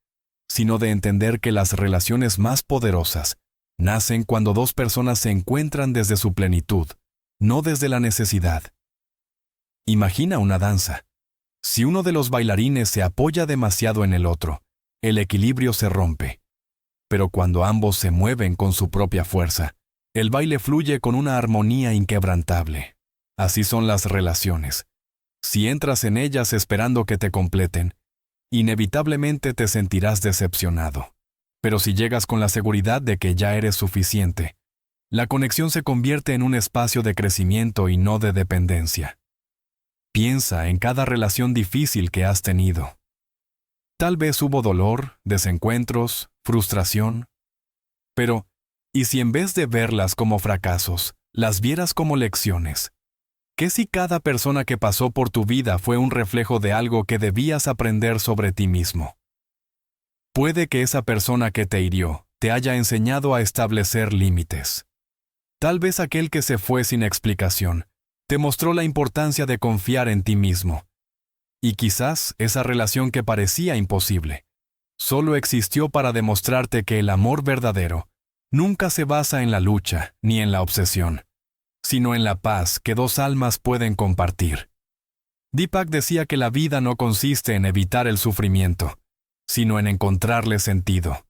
sino de entender que las relaciones más poderosas nacen cuando dos personas se encuentran desde su plenitud, no desde la necesidad. Imagina una danza. Si uno de los bailarines se apoya demasiado en el otro, el equilibrio se rompe. Pero cuando ambos se mueven con su propia fuerza, el baile fluye con una armonía inquebrantable. Así son las relaciones. Si entras en ellas esperando que te completen, inevitablemente te sentirás decepcionado. Pero si llegas con la seguridad de que ya eres suficiente, la conexión se convierte en un espacio de crecimiento y no de dependencia. Piensa en cada relación difícil que has tenido. Tal vez hubo dolor, desencuentros, frustración. Pero, ¿y si en vez de verlas como fracasos, las vieras como lecciones? ¿Qué si cada persona que pasó por tu vida fue un reflejo de algo que debías aprender sobre ti mismo? Puede que esa persona que te hirió te haya enseñado a establecer límites. Tal vez aquel que se fue sin explicación te mostró la importancia de confiar en ti mismo. Y quizás esa relación que parecía imposible solo existió para demostrarte que el amor verdadero nunca se basa en la lucha ni en la obsesión, sino en la paz que dos almas pueden compartir. Deepak decía que la vida no consiste en evitar el sufrimiento, sino en encontrarle sentido.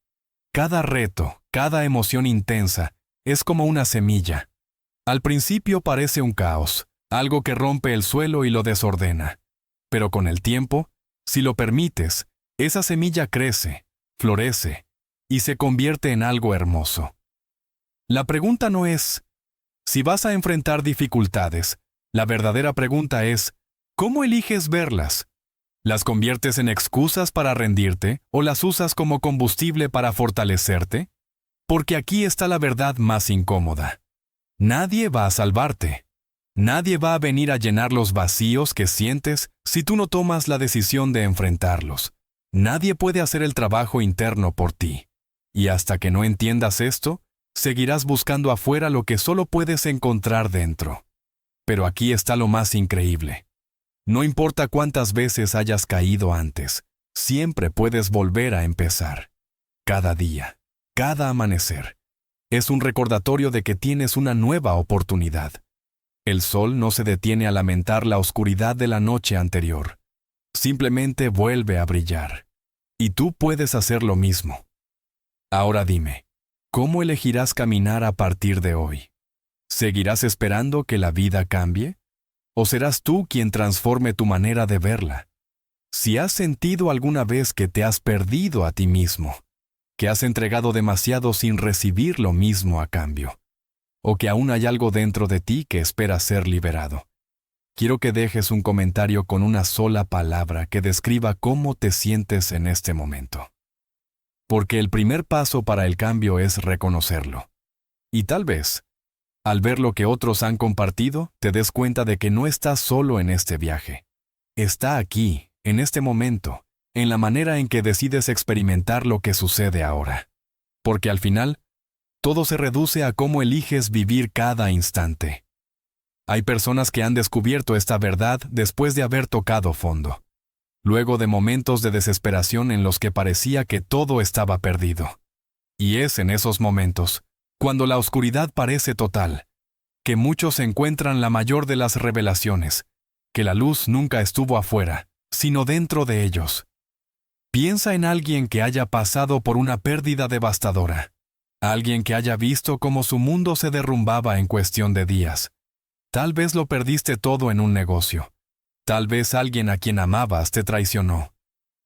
Cada reto, cada emoción intensa, es como una semilla. Al principio parece un caos, algo que rompe el suelo y lo desordena. Pero con el tiempo, si lo permites, esa semilla crece, florece y se convierte en algo hermoso. La pregunta no es si vas a enfrentar dificultades. La verdadera pregunta es, ¿cómo eliges verlas? ¿Las conviertes en excusas para rendirte o las usas como combustible para fortalecerte? Porque aquí está la verdad más incómoda. Nadie va a salvarte. Nadie va a venir a llenar los vacíos que sientes si tú no tomas la decisión de enfrentarlos. Nadie puede hacer el trabajo interno por ti. Y hasta que no entiendas esto, seguirás buscando afuera lo que solo puedes encontrar dentro. Pero aquí está lo más increíble. No importa cuántas veces hayas caído antes, siempre puedes volver a empezar. Cada día, cada amanecer, es un recordatorio de que tienes una nueva oportunidad. El sol no se detiene a lamentar la oscuridad de la noche anterior. Simplemente vuelve a brillar. Y tú puedes hacer lo mismo. Ahora dime, ¿cómo elegirás caminar a partir de hoy? ¿Seguirás esperando que la vida cambie? ¿O serás tú quien transforme tu manera de verla? Si has sentido alguna vez que te has perdido a ti mismo, que has entregado demasiado sin recibir lo mismo a cambio, o que aún hay algo dentro de ti que espera ser liberado, quiero que dejes un comentario con una sola palabra que describa cómo te sientes en este momento. Porque el primer paso para el cambio es reconocerlo. Y tal vez, al ver lo que otros han compartido, te des cuenta de que no estás solo en este viaje. Está aquí, en este momento, en la manera en que decides experimentar lo que sucede ahora. Porque al final, todo se reduce a cómo eliges vivir cada instante. Hay personas que han descubierto esta verdad después de haber tocado fondo. Luego de momentos de desesperación en los que parecía que todo estaba perdido. Y es en esos momentos, cuando la oscuridad parece total, que muchos encuentran la mayor de las revelaciones, que la luz nunca estuvo afuera, sino dentro de ellos. Piensa en alguien que haya pasado por una pérdida devastadora, alguien que haya visto cómo su mundo se derrumbaba en cuestión de días. Tal vez lo perdiste todo en un negocio. Tal vez alguien a quien amabas te traicionó.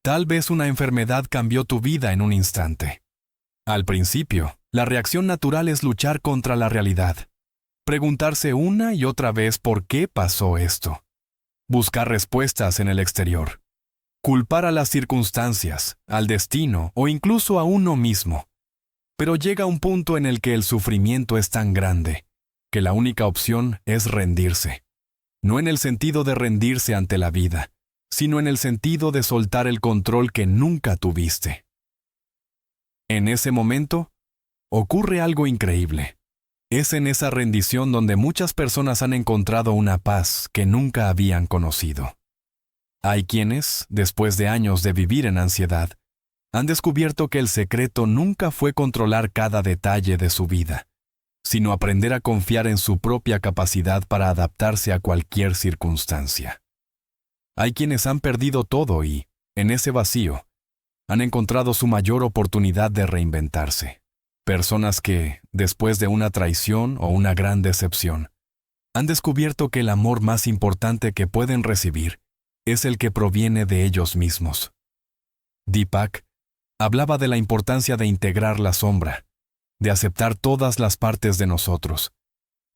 Tal vez una enfermedad cambió tu vida en un instante. Al principio, la reacción natural es luchar contra la realidad. Preguntarse una y otra vez por qué pasó esto. Buscar respuestas en el exterior. Culpar a las circunstancias, al destino o incluso a uno mismo. Pero llega un punto en el que el sufrimiento es tan grande que la única opción es rendirse. No en el sentido de rendirse ante la vida, sino en el sentido de soltar el control que nunca tuviste. En ese momento, ocurre algo increíble. Es en esa rendición donde muchas personas han encontrado una paz que nunca habían conocido. Hay quienes, después de años de vivir en ansiedad, han descubierto que el secreto nunca fue controlar cada detalle de su vida, sino aprender a confiar en su propia capacidad para adaptarse a cualquier circunstancia. Hay quienes han perdido todo y, en ese vacío, han encontrado su mayor oportunidad de reinventarse. Personas que, después de una traición o una gran decepción, han descubierto que el amor más importante que pueden recibir es el que proviene de ellos mismos. Deepak hablaba de la importancia de integrar la sombra, de aceptar todas las partes de nosotros,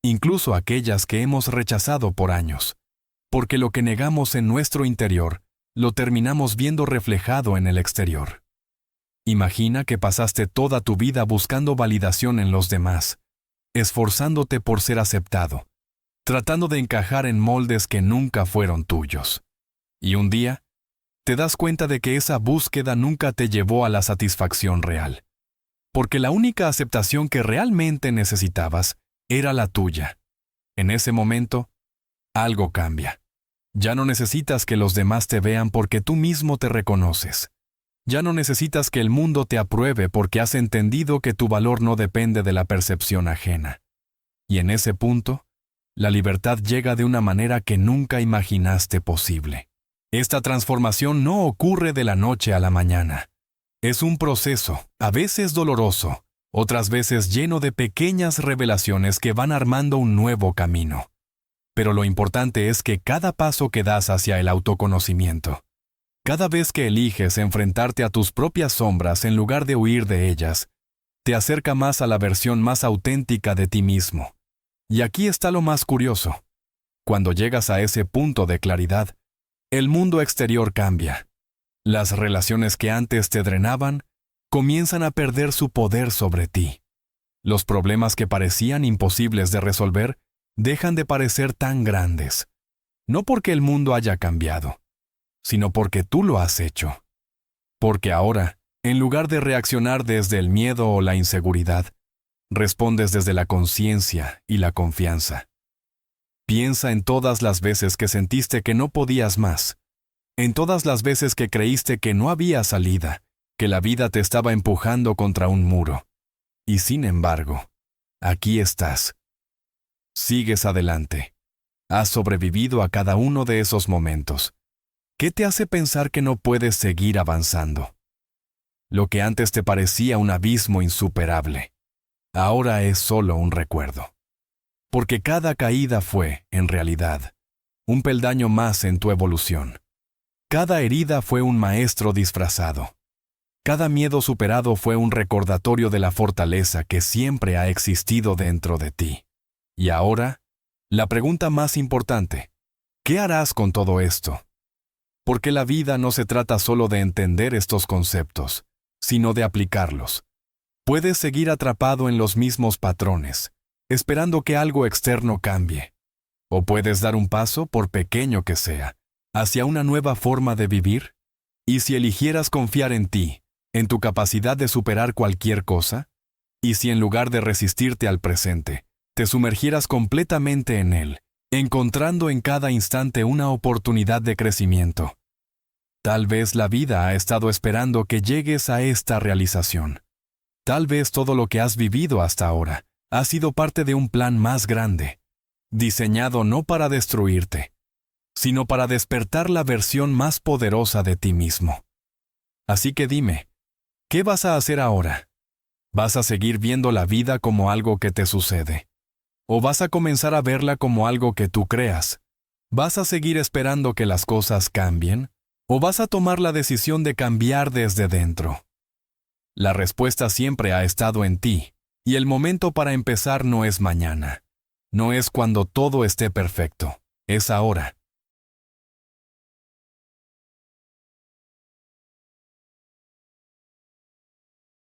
incluso aquellas que hemos rechazado por años, porque lo que negamos en nuestro interior lo terminamos viendo reflejado en el exterior. Imagina que pasaste toda tu vida buscando validación en los demás, esforzándote por ser aceptado, tratando de encajar en moldes que nunca fueron tuyos. Y un día, te das cuenta de que esa búsqueda nunca te llevó a la satisfacción real, porque la única aceptación que realmente necesitabas era la tuya. En ese momento, algo cambia. Ya no necesitas que los demás te vean porque tú mismo te reconoces. Ya no necesitas que el mundo te apruebe porque has entendido que tu valor no depende de la percepción ajena. Y en ese punto, la libertad llega de una manera que nunca imaginaste posible. Esta transformación no ocurre de la noche a la mañana. Es un proceso, a veces doloroso, otras veces lleno de pequeñas revelaciones que van armando un nuevo camino. Pero lo importante es que cada paso que das hacia el autoconocimiento, cada vez que eliges enfrentarte a tus propias sombras en lugar de huir de ellas, te acerca más a la versión más auténtica de ti mismo. Y aquí está lo más curioso. Cuando llegas a ese punto de claridad, el mundo exterior cambia. Las relaciones que antes te drenaban comienzan a perder su poder sobre ti. Los problemas que parecían imposibles de resolver dejan de parecer tan grandes. No porque el mundo haya cambiado, sino porque tú lo has hecho. Porque ahora, en lugar de reaccionar desde el miedo o la inseguridad, respondes desde la conciencia y la confianza. Piensa en todas las veces que sentiste que no podías más, en todas las veces que creíste que no había salida, que la vida te estaba empujando contra un muro. Y sin embargo, aquí estás. Sigues adelante. Has sobrevivido a cada uno de esos momentos. ¿Qué te hace pensar que no puedes seguir avanzando? Lo que antes te parecía un abismo insuperable, ahora es solo un recuerdo. Porque cada caída fue, en realidad, un peldaño más en tu evolución. Cada herida fue un maestro disfrazado. Cada miedo superado fue un recordatorio de la fortaleza que siempre ha existido dentro de ti. Y ahora, la pregunta más importante, ¿qué harás con todo esto? Porque la vida no se trata solo de entender estos conceptos, sino de aplicarlos. Puedes seguir atrapado en los mismos patrones, esperando que algo externo cambie. O puedes dar un paso, por pequeño que sea, hacia una nueva forma de vivir. ¿Y si eligieras confiar en ti, en tu capacidad de superar cualquier cosa? ¿Y si en lugar de resistirte al presente, te sumergieras completamente en él, encontrando en cada instante una oportunidad de crecimiento? Tal vez la vida ha estado esperando que llegues a esta realización. Tal vez todo lo que has vivido hasta ahora ha sido parte de un plan más grande, diseñado no para destruirte, sino para despertar la versión más poderosa de ti mismo. Así que dime, ¿qué vas a hacer ahora? ¿Vas a seguir viendo la vida como algo que te sucede? ¿O vas a comenzar a verla como algo que tú creas? ¿Vas a seguir esperando que las cosas cambien? ¿O vas a tomar la decisión de cambiar desde dentro? La respuesta siempre ha estado en ti, y el momento para empezar no es mañana. No es cuando todo esté perfecto, es ahora.